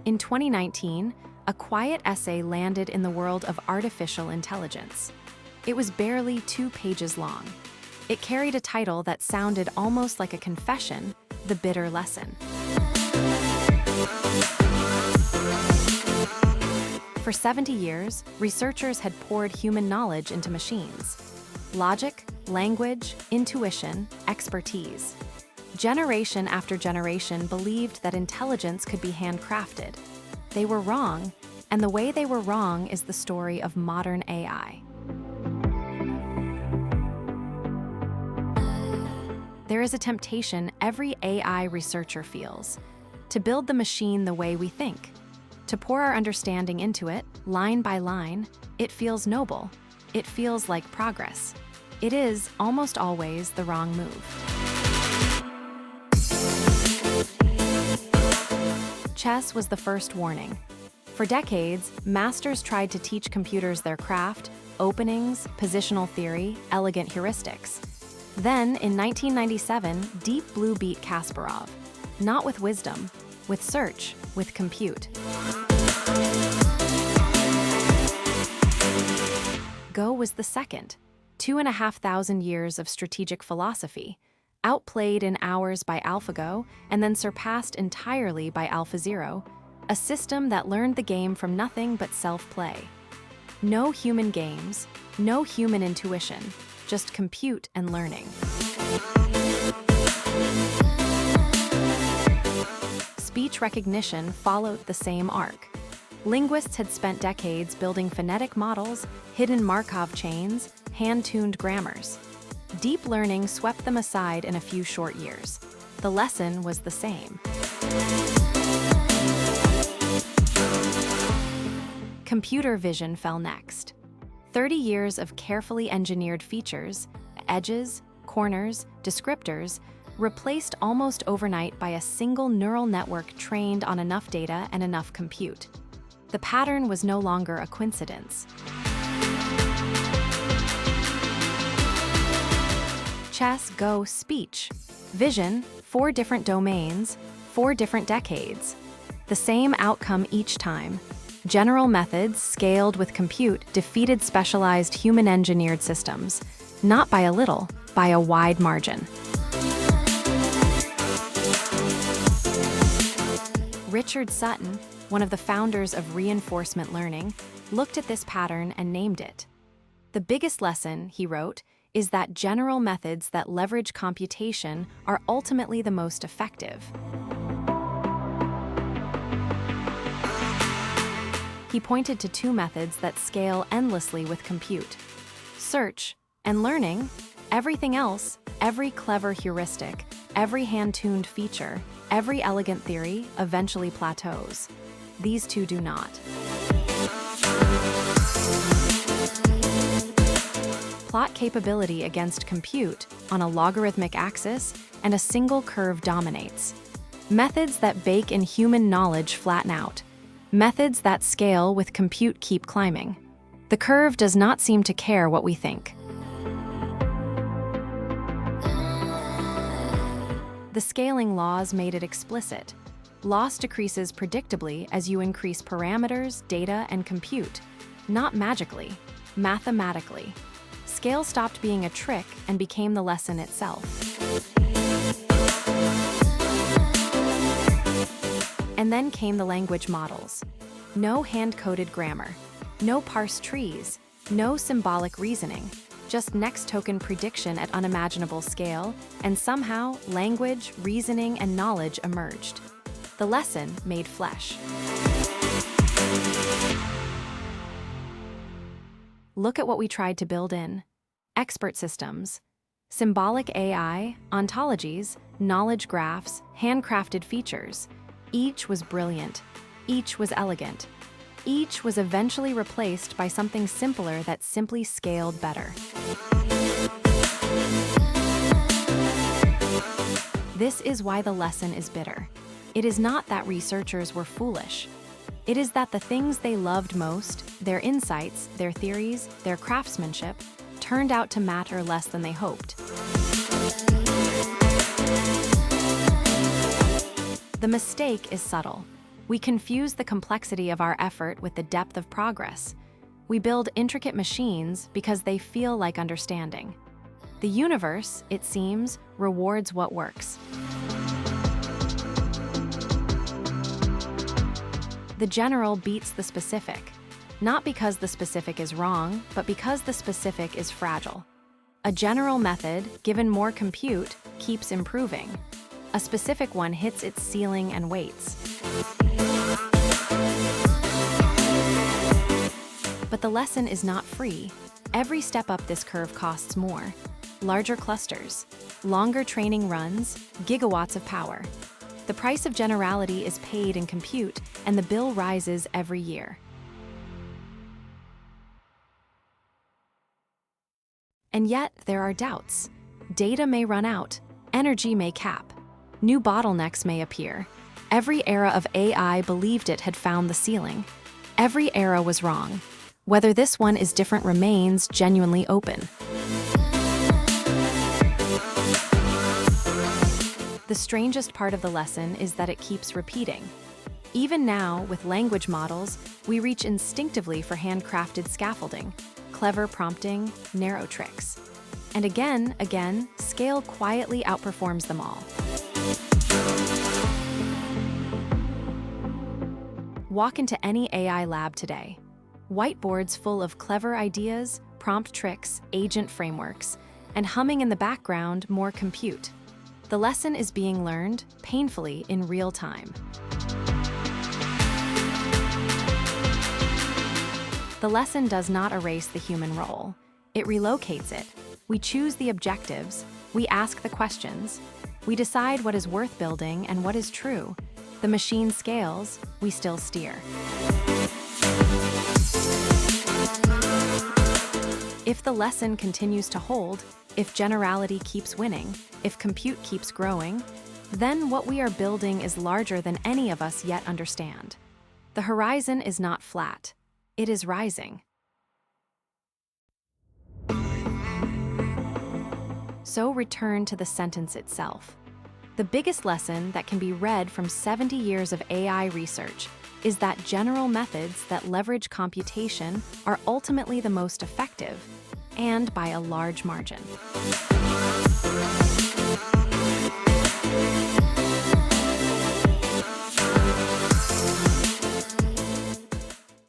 In 2019, a quiet essay landed in the world of artificial intelligence. It was barely 2 pages long. It carried a title that sounded almost like a confession: The Bitter Lesson. For 70 years, researchers had poured human knowledge into machines. Logic, language, intuition, expertise. Generation after generation believed that intelligence could be handcrafted. They were wrong, and the way they were wrong is the story of modern AI. There is a temptation every AI researcher feels: to build the machine the way we think. To pour our understanding into it, line by line. It feels noble. It feels like progress. It is, almost always, the wrong move. Chess was the first warning. For decades, masters tried to teach computers their craft: openings, positional theory, elegant heuristics. Then, in 1997, Deep Blue beat Kasparov. Not with wisdom, with search, with compute. Go was the second. 2,500 years of strategic philosophy, outplayed in hours by AlphaGo and then surpassed entirely by AlphaZero, a system that learned the game from nothing but self-play. No human games, no human intuition, just compute and learning. Speech recognition followed the same arc. Linguists had spent decades building phonetic models, hidden Markov chains, hand-tuned grammars. Deep learning swept them aside in a few short years. The lesson was the same. Computer vision fell next. 30 years of carefully engineered features, edges, corners, descriptors, replaced almost overnight by a single neural network trained on enough data and enough compute. The pattern was no longer a coincidence. Chess, Go, speech. Vision, 4 different domains, 4 different decades. The same outcome each time. General methods, scaled with compute, defeated specialized human-engineered systems. Not by a little, by a wide margin. Richard Sutton, one of the founders of reinforcement learning, looked at this pattern and named it. The biggest lesson, he wrote, is that general methods that leverage computation are ultimately the most effective. He pointed to 2 methods that scale endlessly with compute: search and learning. Everything else, every clever heuristic, every hand-tuned feature, every elegant theory, eventually plateaus. These 2 do not. Plot capability against compute on a logarithmic axis, and a single curve dominates. Methods that bake in human knowledge flatten out. Methods that scale with compute keep climbing. The curve does not seem to care what we think. The scaling laws made it explicit. Loss decreases predictably as you increase parameters, data, and compute. Not magically, mathematically. Scale stopped being a trick and became the lesson itself. And then came the language models. No hand-coded grammar, no parsed trees, no symbolic reasoning, just next token prediction at unimaginable scale, and somehow language, reasoning, and knowledge emerged. The lesson made flesh. Look at what we tried to build in. Expert systems, symbolic AI, ontologies, knowledge graphs, handcrafted features. Each was brilliant. Each was elegant. Each was eventually replaced by something simpler that simply scaled better. This is why the lesson is bitter. It is not that researchers were foolish. It is that the things they loved most, their insights, their theories, their craftsmanship, turned out to matter less than they hoped. The mistake is subtle. We confuse the complexity of our effort with the depth of progress. We build intricate machines because they feel like understanding. The universe, it seems, rewards what works. The general beats the specific, not because the specific is wrong, but because the specific is fragile. A general method, given more compute, keeps improving. A specific one hits its ceiling and waits. But the lesson is not free. Every step up this curve costs more. Larger clusters, longer training runs, gigawatts of power. The price of generality is paid in compute, and the bill rises every year. And yet, there are doubts. Data may run out, energy may cap, new bottlenecks may appear. Every era of AI believed it had found the ceiling. Every era was wrong. Whether this one is different remains genuinely open. The strangest part of the lesson is that it keeps repeating. Even now, with language models, we reach instinctively for handcrafted scaffolding, clever prompting, narrow tricks. And again, scale quietly outperforms them all. Walk into any AI lab today. Whiteboards full of clever ideas, prompt tricks, agent frameworks, and humming in the background, more compute. The lesson is being learned, painfully, in real time. The lesson does not erase the human role. It relocates it. We choose the objectives. We ask the questions. We decide what is worth building and what is true. The machine scales, we still steer. If the lesson continues to hold, if generality keeps winning, if compute keeps growing, then what we are building is larger than any of us yet understand. The horizon is not flat. It is rising. So return to the sentence itself. The biggest lesson that can be read from 70 years of AI research is that general methods that leverage computation are ultimately the most effective, and by a large margin.